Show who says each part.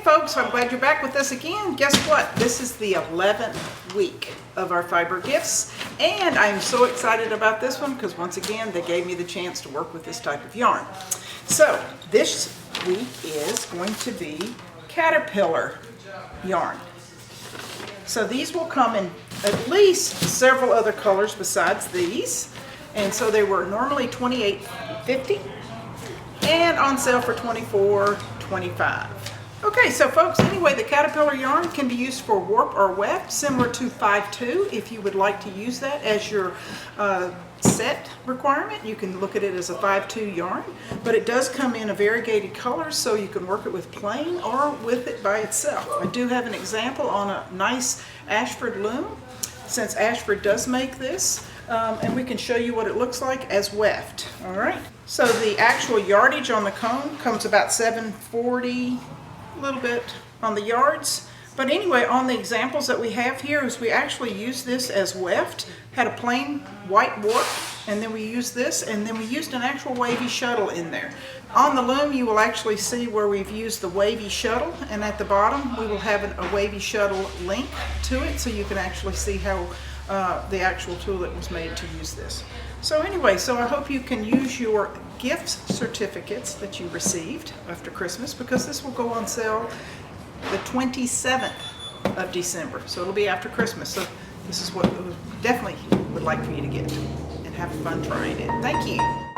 Speaker 1: folks, I'm glad you're back with us again. Guess what? This is the 11th week of our fiber gifts, and I'm so excited about this one because once again they gave me the chance to work with this type of yarn. So this week is going to be caterpillar yarn. So these will come in at least several other colors besides these, and so they were normally $28.50 and on sale for $24.25. Okay, so folks, anyway, the caterpillar yarn can be used for warp or weft, similar to 5/2. If you would like to use that as your set requirement, you can look at it as a 5/2 yarn, but it does come in a variegated colors, so you can work it with plain or with it by itself. I do have an example on a nice Ashford loom, since Ashford does make this, and we can show you what it looks like as weft. All right, so the actual yardage on the cone comes about $7.40, a little bit on the yards. But anyway, on the examples that we have here is we actually use this as weft, had a plain white warp, and then we used this, and then we used an actual wavy shuttle in there. On the loom you will actually see where we've used the wavy shuttle, and at the bottom we will have a wavy shuttle link to it, so you can actually see how the actual tool that was made to use this. So anyway, so I hope you can use your gift certificates that you received after Christmas, because this will go on sale the 27th of December. So it'll be after Christmas. So this is what I definitely would like for you to get and have fun trying it. Thank you.